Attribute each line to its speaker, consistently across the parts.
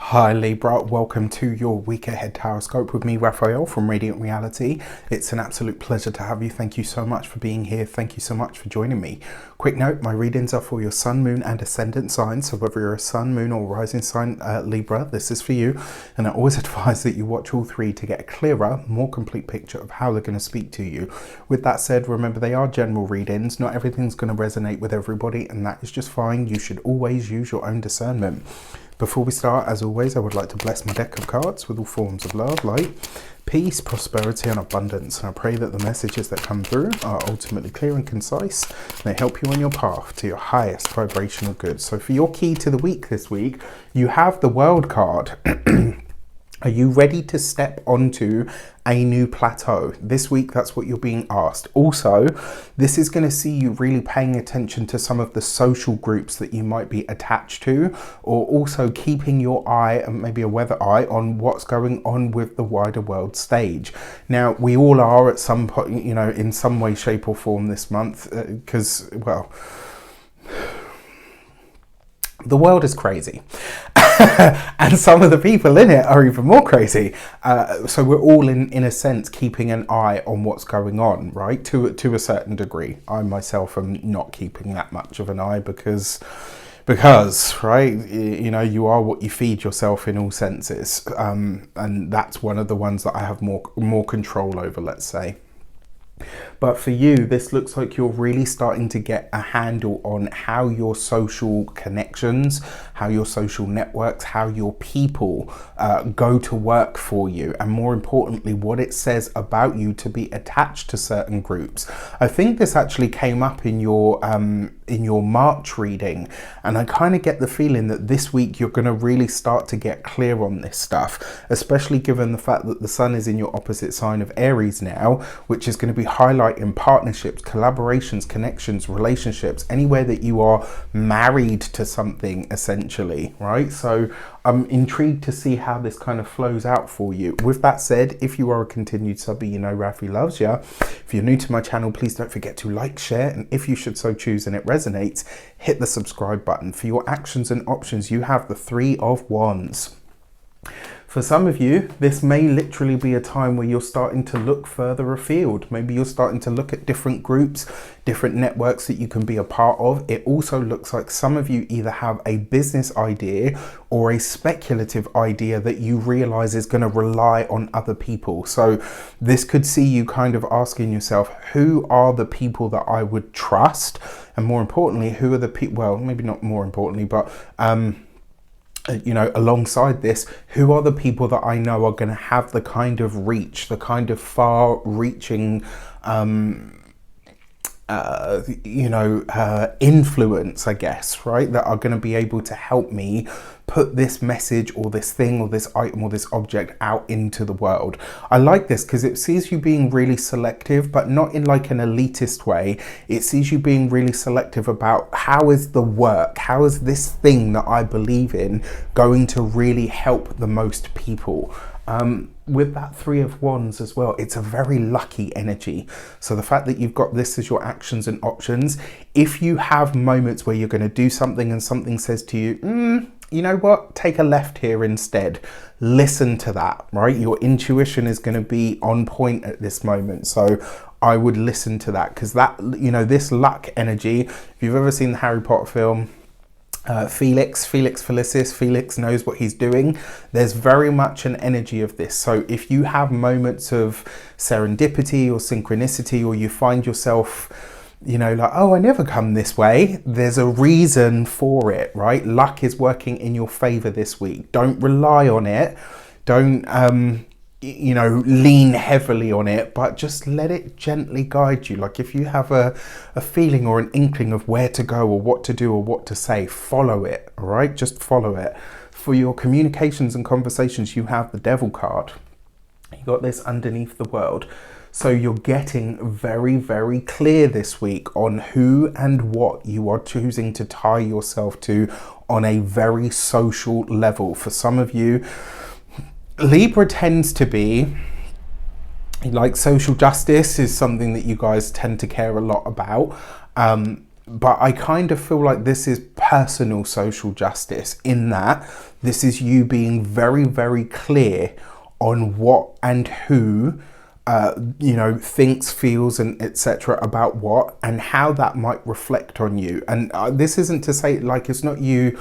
Speaker 1: Hi Libra, welcome to your week ahead horoscope with me, Raphael from Radiant Reality. It's an absolute pleasure to have you. Thank you so much for being here. Thank you so much for joining me. Quick note, my readings are for your sun, moon and ascendant signs. So whether you're a sun, moon or rising sign Libra, this is for you. And I always advise that you watch all three to get a clearer, more complete picture of how they're going to speak to you. With that said, remember they are general readings. Not everything's going to resonate with everybody, and that is just fine. You should always use your own discernment. Before we start, as always, I would like to bless my deck of cards with all forms of love, light, peace, prosperity and abundance. And I pray that the messages that come through are ultimately clear and concise. And they help you on your path to your highest vibrational good. So for your key to the week this week, you have the World card. Are you ready to step onto a new plateau? This week, that's what you're being asked. Also, this is going to see you really paying attention to some of the social groups that you might be attached to, or also keeping your eye, and maybe a weather eye, on what's going on with the wider world stage. Now, we all are at some point, you know, in some way, shape or form this month, because, well, the world is crazy. And some of the people in it are even more crazy. So we're all in a sense keeping an eye on what's going on, right? To a certain degree. I myself am not keeping that much of an eye because right, you know, you are what you feed yourself in all senses, and that's one of the ones that I have more control over, let's say. But for you, this looks like you're really starting to get a handle on how your social connections, how your social networks, how your people go to work for you, and more importantly, what it says about you to be attached to certain groups. I think this actually came up in your March reading, and I kind of get the feeling that this week you're going to really start to get clear on this stuff, especially given the fact that the sun is in your opposite sign of Aries now, which is going to be highlighting partnerships, collaborations, connections, relationships, anywhere that you are married to something, essentially, right? So I'm intrigued to see how this kind of flows out for you. With that said, if you are a continued subby, you know Rafi loves you. If you're new to my channel, please don't forget to like, share, and if you should so choose and it resonates, hit the subscribe button. For your actions and options, you have the Three of Wands. For some of you, this may literally be a time where you're starting to look further afield. Maybe you're starting to look at different groups, different networks that you can be a part of. It also looks like some of you either have a business idea or a speculative idea that you realize is going to rely on other people. So this could see you kind of asking yourself, who are the people that I would trust? And more importantly, who are the people, well, maybe not more importantly, but you know, alongside this, who are the people that I know are going to have the kind of reach, the kind of far-reaching, influence, I guess, right, that are going to be able to help me put this message or this thing or this item or this object out into the world. I like this because it sees you being really selective, but not in like an elitist way. It sees you being really selective about how is the work, how is this thing that I believe in going to really help the most people. With that Three of Wands as well, it's a very lucky energy. So the fact that you've got this as your actions and options, if you have moments where you're going to do something and something says to you, you know what, take a left here instead, listen to that, right? Your intuition is going to be on point at this moment. So I would listen to that, because that, you know, this luck energy, if you've ever seen the Harry Potter film, Felix Felicis, Felix knows what he's doing. There's very much an energy of this. So if you have moments of serendipity or synchronicity, or you find yourself, you know, like, oh, I never come this way, there's a reason for it, right? Luck is working in your favor this week. Don't rely on it. Don't you know, lean heavily on it, but just let it gently guide you. Like if you have a feeling or an inkling of where to go or what to do or what to say, follow it, all right? Just follow it. For your communications and conversations, you have the Devil card. You got this underneath the World. So you're getting very, very clear this week on who and what you are choosing to tie yourself to on a very social level. For some of you, Libra tends to be like social justice is something that you guys tend to care a lot about. But I kind of feel like this is personal social justice, in that this is you being very, very clear on what and who thinks, feels, and etc. about what, and how that might reflect on you. And this isn't to say, like, it's not you,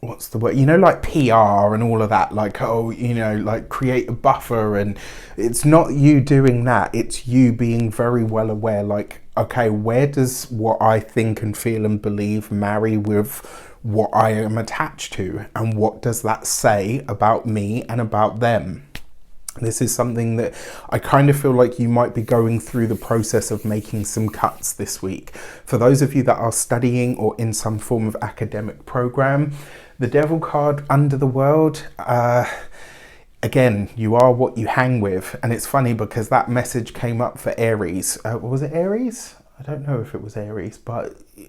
Speaker 1: what's the word, like PR and all of that, like, like create a buffer, and it's not you doing that. It's you being very well aware, like, okay, where does what I think and feel and believe marry with what I am attached to, and what does that say about me and about them? This is something that I kind of feel like you might be going through the process of making some cuts this week. For those of you that are studying or in some form of academic program, the Devil card, under the world, again, you are what you hang with. And it's funny because that message came up for Aries. Was it Aries? I don't know if it was Aries,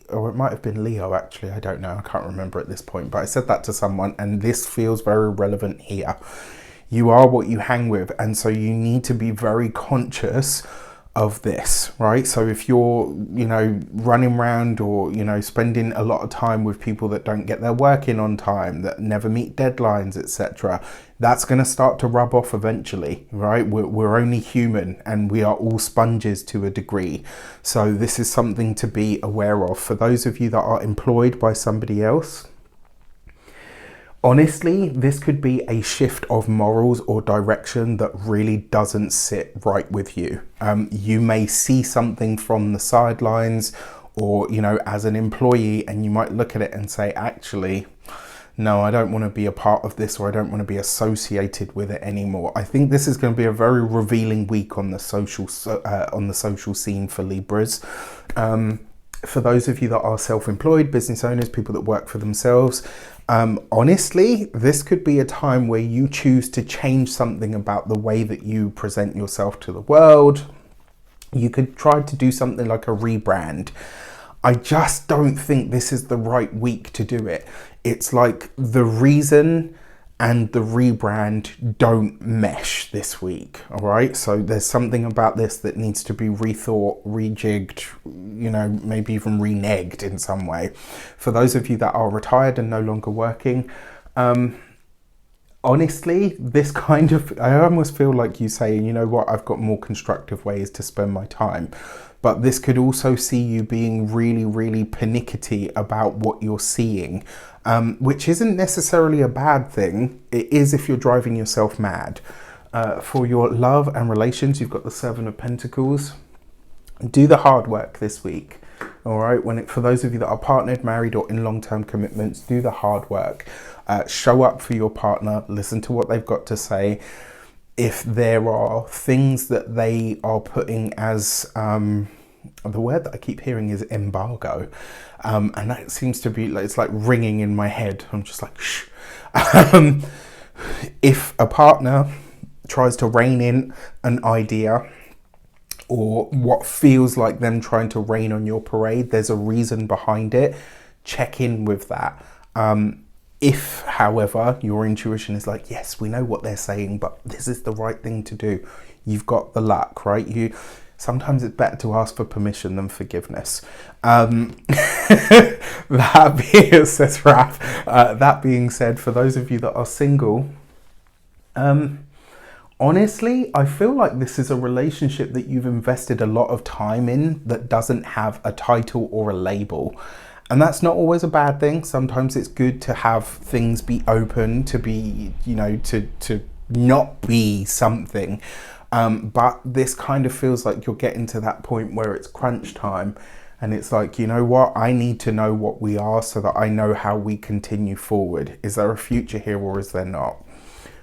Speaker 1: or it might have been Leo, actually. I don't know. I can't remember at this point. But I said that to someone, and this feels very relevant here. You are what you hang with, and so you need to be very conscious of this, right? So if you're, running around or, spending a lot of time with people that don't get their work in on time, that never meet deadlines, etc., that's going to start to rub off eventually, right? We're only human, and we are all sponges to a degree. So this is something to be aware of. For those of you that are employed by somebody else, honestly, this could be a shift of morals or direction that really doesn't sit right with you. You may see something from the sidelines, or, as an employee, and you might look at it and say, actually, no, I don't want to be a part of this, or I don't want to be associated with it anymore. I think this is going to be a very revealing week on the social scene for Libras. For those of you that are self-employed, business owners, people that work for themselves, honestly, this could be a time where you choose to change something about the way that you present yourself to the world. You could try to do something like a rebrand. I just don't think this is the right week to do it. It's like the reason and the rebrand don't mesh this week, all right? So there's something about this that needs to be rethought, rejigged, maybe even reneged in some way. For those of you that are retired and no longer working, honestly, this kind of, I almost feel like you saying, you know what, I've got more constructive ways to spend my time. But this could also see you being really, really pernickety about what you're seeing, which isn't necessarily a bad thing. It is if you're driving yourself mad. For your love and relations, you've got the Seven of Pentacles. Do the hard work this week. All right. For those of you that are partnered, married, or in long-term commitments, do the hard work. Show up for your partner. Listen to what they've got to say. If there are things that they are putting as, the word that I keep hearing is embargo, and that seems to be, it's like ringing in my head. I'm just like, shh. If a partner tries to rein in an idea, or what feels like them trying to rain on your parade, there's a reason behind it. Check in with that. If, however, your intuition is like, yes, we know what they're saying, but this is the right thing to do, you've got the luck, right? Sometimes it's better to ask for permission than forgiveness. That being said, Raph, that being said, for those of you that are single, honestly, I feel like this is a relationship that you've invested a lot of time in that doesn't have a title or a label. And that's not always a bad thing. Sometimes it's good to have things be open, to be, to not be something. But this kind of feels like you're getting to that point where it's crunch time. And it's like, you know what? I need to know what we are so that I know how we continue forward. Is there a future here, or is there not?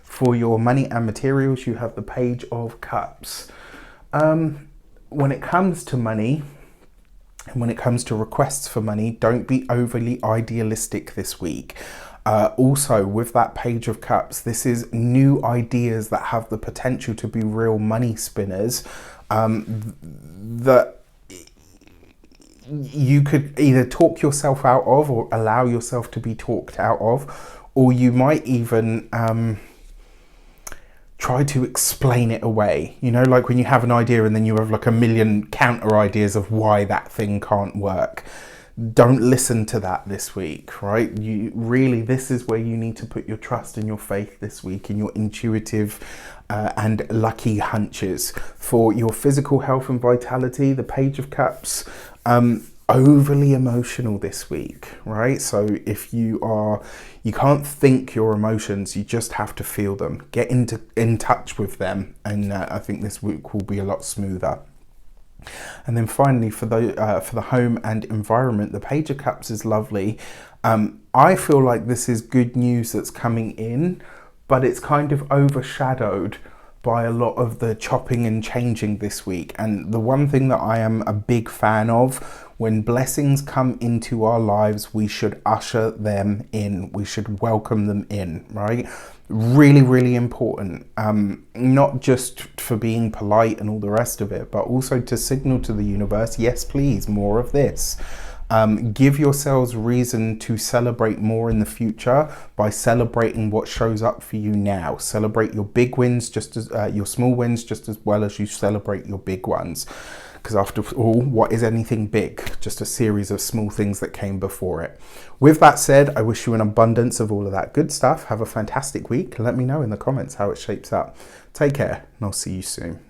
Speaker 1: For your money and materials, you have the Page of Cups. When it comes to money, and when it comes to requests for money, don't be overly idealistic this week. Also, with that Page of Cups, this is new ideas that have the potential to be real money spinners, that you could either talk yourself out of or allow yourself to be talked out of, or you might even try to explain it away. You know, like when you have an idea and then you have like a million counter ideas of why that thing can't work. Don't listen to that this week, right? You really, this is where you need to put your trust and your faith this week, in your intuitive and lucky hunches. For your physical health and vitality, the Page of Cups, overly emotional this week, right? So if you can't think your emotions, you just have to feel them. Get in touch with them, and I think this week will be a lot smoother. And then finally, for the home and environment, the Page of Cups is lovely. I feel like this is good news that's coming in, but it's kind of overshadowed by a lot of the chopping and changing this week. And the one thing that I am a big fan of, when blessings come into our lives, we should usher them in. We should welcome them in, right? Really, really important. Not just for being polite and all the rest of it, but also to signal to the universe, yes, please, more of this. Give yourselves reason to celebrate more in the future by celebrating what shows up for you now. Celebrate your big wins, just as your small wins, just as well as you celebrate your big ones. Because after all, what is anything big? Just a series of small things that came before it. With that said, I wish you an abundance of all of that good stuff. Have a fantastic week. Let me know in the comments how it shapes up. Take care, and I'll see you soon.